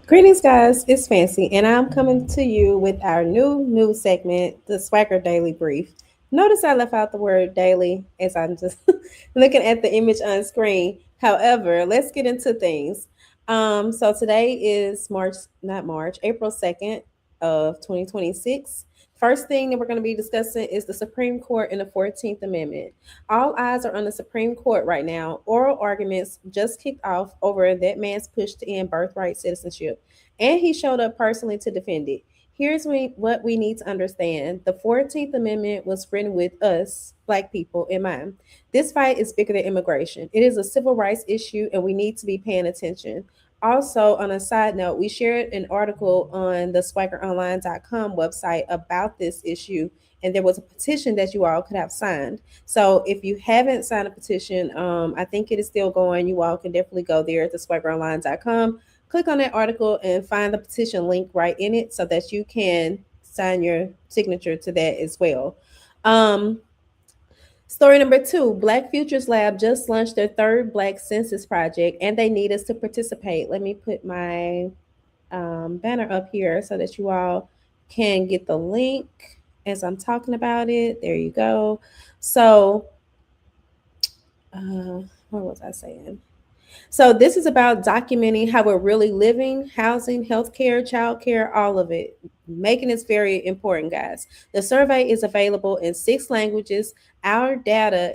Greetings, guys. It's Fancy, and I'm coming to you with our new news segment, the SwagHer Daily Brief. Notice I left out the word daily as I'm just looking at the image on screen. However, let's get into things. So today is April 2nd of 2026. First thing that we're going to be discussing is the Supreme Court and the 14th Amendment. All eyes are on the Supreme Court right now. Oral arguments just kicked off over that man's push to end birthright citizenship, and he showed up personally to defend it. What we need to understand. The 14th Amendment was written with us, Black people, in mind. This fight is bigger than immigration. It is a civil rights issue, and we need to be paying attention. Also, on a side note, we shared an article on the swaggeronline.com website about this issue, and there was a petition that you all could have signed. So if you haven't signed a petition, I think it is still going. You all can definitely go there to swaggeronline.com, click on that article, and find the petition link right in it so that you can sign your signature to that as well. Um, Story number two, Black Futures Lab just launched their third Black Census project, and they need us to participate. Let me put my banner up here so that you all can get the link as I'm talking about it. There you go. So, what was I saying? So this is about documenting how we're really living, housing, healthcare, childcare, all of it. Making this very important, guys. The survey is available in 6 languages. Our data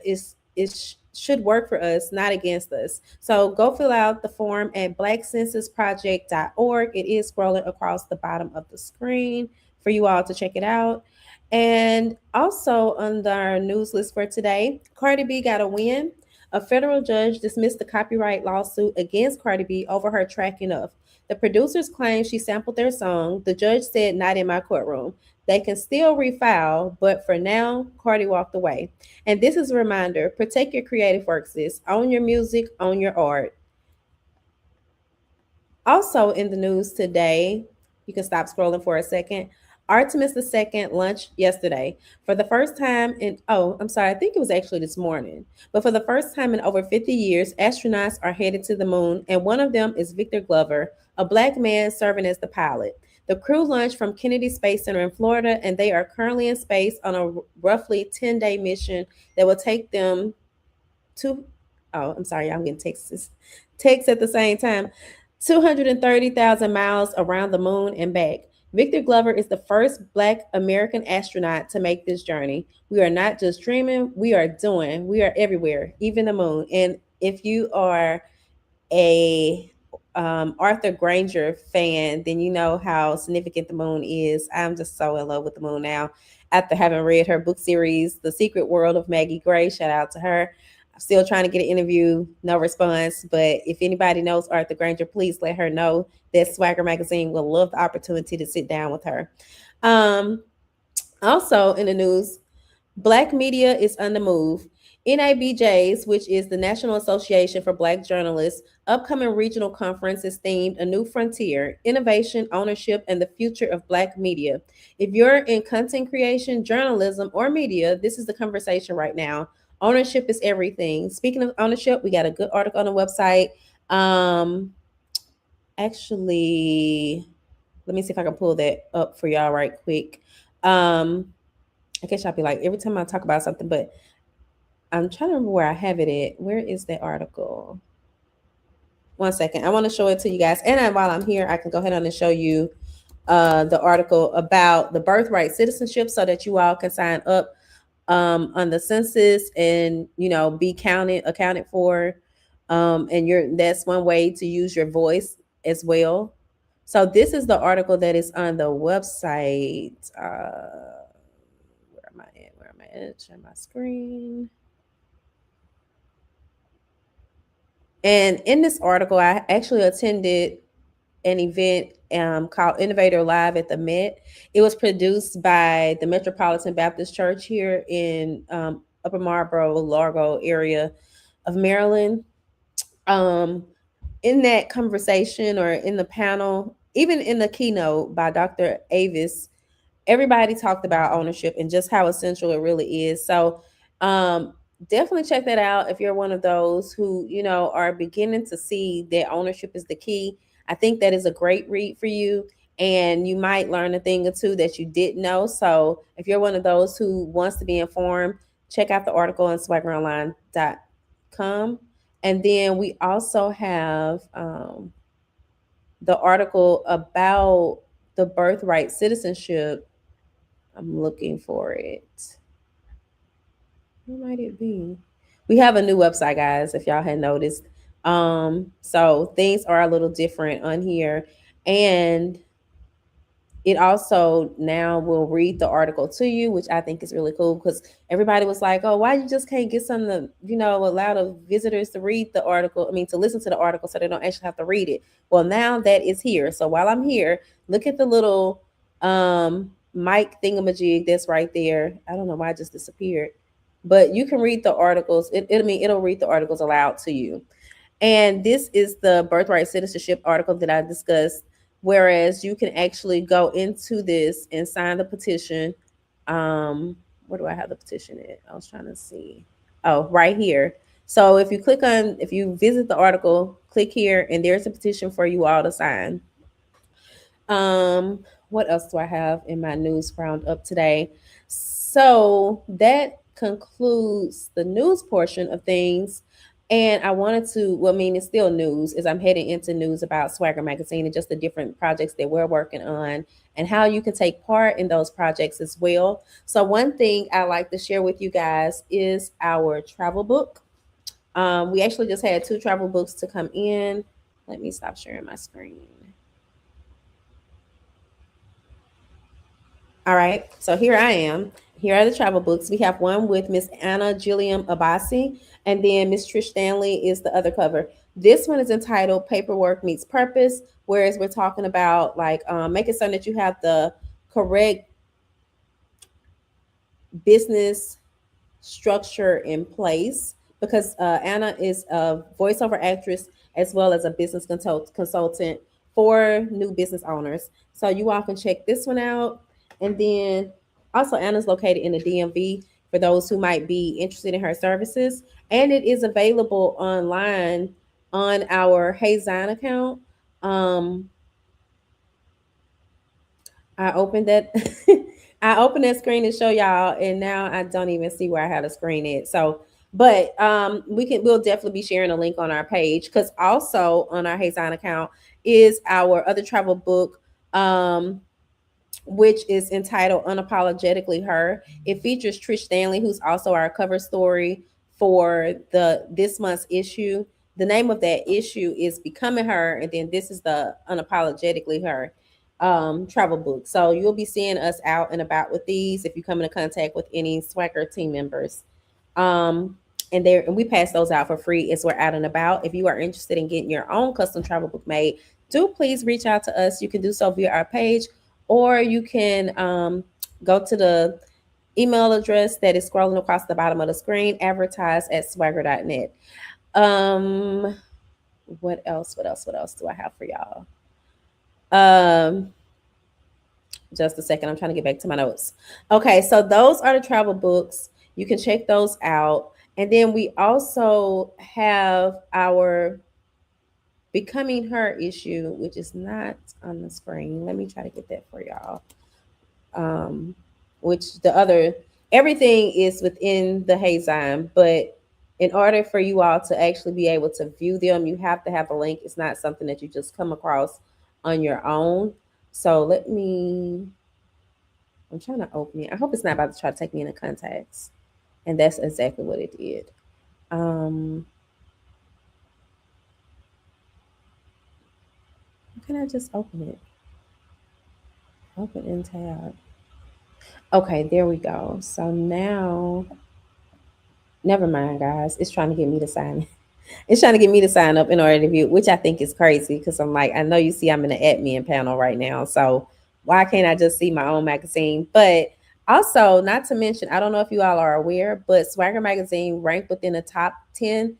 should work for us, not against us. So go fill out the form at blackcensusproject.org. It is scrolling across the bottom of the screen for you all to check it out. And also on our news list for today, Cardi B got a win. A federal judge dismissed the copyright lawsuit against Cardi B over her track Enough. The producers claimed she sampled their song. The judge said, "Not in my courtroom." They can still refile, but for now, Cardi walked away. And this is a reminder, protect your creative works, sis. Own your music, own your art. Also in the news today, you can stop scrolling for a second. Artemis II launched yesterday. For the first time in, oh, I'm sorry, I think it was actually this morning. But for the first time in over 50 years, astronauts are headed to the moon, and one of them is Victor Glover, a Black man serving as the pilot. The crew launched from Kennedy Space Center in Florida, and they are currently in space on a roughly 10-day mission that will take them to, oh, I'm sorry, I'm getting texts at the same time. 230,000 miles around the moon and back. Victor Glover is the first Black American astronaut to make this journey. We are not just dreaming, we are doing. We are everywhere, even the moon. And if you are a Arthur Granger fan, then you know how significant the moon is. I'm just so in love with the moon now. After having read her book series, The Secret World of Maggie Gray, shout out to her. I'm still trying to get an interview, no response. But if anybody knows Arthur Granger, please let her know that SwagHer Magazine will love the opportunity to sit down with her. Um, Also in the news, Black media is on the move. NABJ's, which is the National Association for Black Journalists, upcoming regional conference is themed A New Frontier, Innovation, Ownership, and the Future of Black Media. If you're in content creation, journalism, or media, this is the conversation right now. Ownership is everything. Speaking of ownership, we got a good article on the website. Um, Actually, let me see if I can pull that up for y'all right quick. Um, I guess y'all be like, every time I talk about something, but I'm trying to remember where I have it at. Where is that article? One second. I want to show it to you guys. And while I'm here, I can go ahead on and show you the article about the birthright citizenship so that you all can sign up on the census and, be accounted for. And that's one way to use your voice as well. So this is the article that is on the website. Where am I at? Where am I at? Share my screen. And in this article, I actually attended an event called Innovator Live at the Met. It was produced by the Metropolitan Baptist Church here in Upper Marlboro, Largo area of Maryland. In that conversation or in the panel, even in the keynote by Dr. Avis, everybody talked about ownership and just how essential it really is. So definitely check that out if you're one of those who, are beginning to see that ownership is the key. I think that is a great read for you, and you might learn a thing or two that you didn't know. So if you're one of those who wants to be informed, check out the article on swaggeronline.com. And then we also have the article about the birthright citizenship. I'm looking for it. What might it be? We have a new website, guys, if y'all had noticed. So things are a little different on here. And it also now will read the article to you, which I think is really cool because everybody was like, "Oh, why you just can't get some of the, allow the visitors to read the article? I mean, to listen to the article so they don't actually have to read it." Well, now that is here. So while I'm here, look at the little mic thingamajig that's right there. I don't know why it just disappeared, but you can read the articles. It'll read the articles aloud to you. And this is the birthright citizenship article that I discussed. Whereas you can actually go into this and sign the petition. Where do I have the petition at? I was trying to see. Oh, right here. So if you visit the article, click here, and there's a petition for you all to sign. Um, what else do I have in my news roundup today? So that concludes the news portion of things. And I wanted to, well, I mean, it's still news as I'm heading into news about SwagHer Magazine and just the different projects that we're working on and how you can take part in those projects as well. So, one thing I like to share with you guys is our travel book. We actually just had 2 travel books to come in. Let me stop sharing my screen. All right, so here I am. Here are the travel books. We have one with Miss Anna Gilliam Abasi, and then Miss Trish Stanley is the other cover. This one is entitled Paperwork Meets Purpose, whereas we're talking about like making certain that you have the correct business structure in place because Anna is a voiceover actress as well as a business consultant for new business owners. So you all can check this one out. And then also, Anna's located in the DMV for those who might be interested in her services. And it is available online on our Hazine account. Um, I opened that I opened that screen to show y'all, and now I don't even see where I had a screen at. So, but we'll definitely be sharing a link on our page because also on our Hazine account is our other travel book, which is entitled Unapologetically Her. It features Trish Stanley, who's also our cover story for the this month's issue. The name of that issue is Becoming Her, and then this is the Unapologetically Her travel book. So you'll be seeing us out and about with these if you come into contact with any SwagHer team members. Um, and we pass those out for free as we're out and about. If you are interested in getting your own custom travel book made, do please reach out to us. You can do so via our page, or you can go to the email address that is scrolling across the bottom of the screen, advertise@swagher.net. Um, what else? What else do I have for y'all? Um, just a second. I'm trying to get back to my notes. Okay, so those are the travel books. You can check those out. And then we also have our Becoming Her issue, which is not on the screen. Let me try to get that for y'all. Which the other, everything is within the Hazine, but in order for you all to actually be able to view them, you have to have a link. It's not something that you just come across on your own. So I'm trying to open it. I hope it's not about to try to take me into contacts. And that's exactly what it did. How can I just open it? Open in tab. Okay, there we go. So now, never mind, guys. It's trying to get me to sign. It's trying to get me to sign up in order to view, which I think is crazy because I'm like, I know you see I'm in the admin panel right now. So why can't I just see my own magazine? But also, not to mention, I don't know if you all are aware, but SwagHer Magazine ranked within the top 10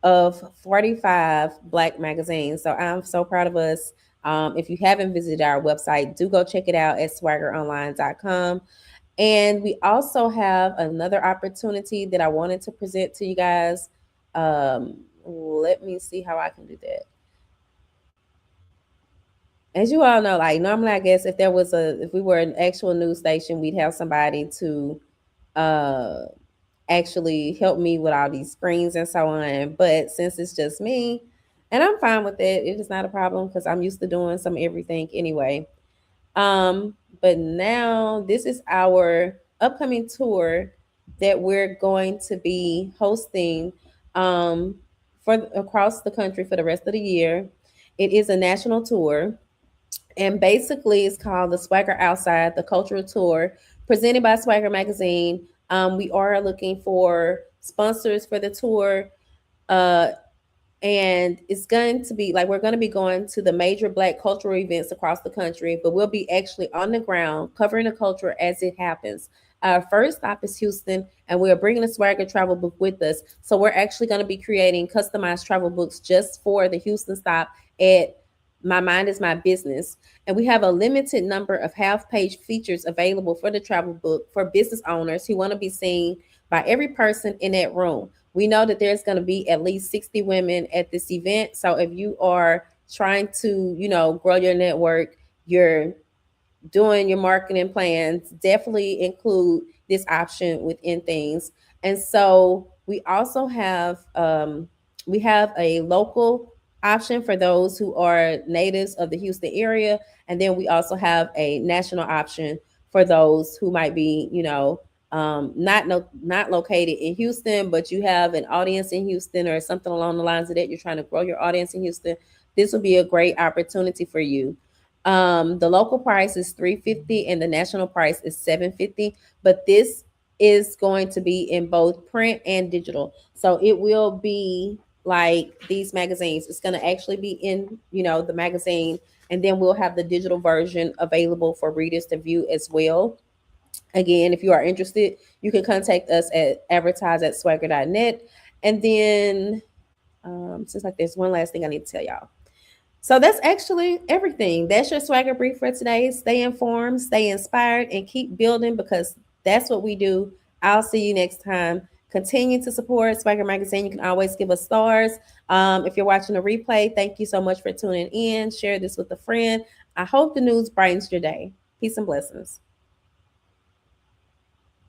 of 45 Black magazines. So I'm so proud of us. If you haven't visited our website, do go check it out at swaggeronline.com. And we also have another opportunity that I wanted to present to you guys. Let me see how I can do that. as you all know, like normally, I guess if we were an actual news station, we'd have somebody to uh actually help me with all these screens and so on. But since it's just me, and I'm fine with it, it is not a problem because I'm used to doing some everything anyway. But now this is our upcoming tour that we're going to be hosting um, for across the country for the rest of the year. It is a national tour, and basically it's called the SwagHer Outside, the cultural tour, presented by SwagHer Magazine. We are looking for sponsors for the tour. Uh, and it's going to be like we're going to be going to the major Black cultural events across the country, but we'll be actually on the ground covering the culture as it happens. Our first stop is Houston, and we are bringing the SwagHer travel book with us. So we're actually going to be creating customized travel books just for the Houston stop at My Mind is My Business. And we have a limited number of half-page features available for the travel book for business owners who want to be seen by every person in that room. We know that there's going to be at least 60 women at this event. So if you are trying to, grow your network, you're doing your marketing plans, definitely include this option within things. And so we have a local option for those who are natives of the Houston area, and then we also have a national option for those who might be, not located in Houston, but you have an audience in Houston or something along the lines of that. You're trying to grow your audience in Houston. This will be a great opportunity for you. The local price is $350 and the national price is $750, but this is going to be in both print and digital. So it will be like these magazines. It's going to actually be in, the magazine, and then we'll have the digital version available for readers to view as well. Again, if you are interested, you can contact us at advertise@swagher.net. And then, since like there's one last thing I need to tell y'all. So that's actually everything. That's your SwagHer brief for today. Stay informed, stay inspired, and keep building because that's what we do. I'll see you next time. Continue to support SwagHer Magazine. You can always give us stars. If you're watching a replay, thank you so much for tuning in. Share this with a friend. I hope the news brightens your day. Peace and blessings.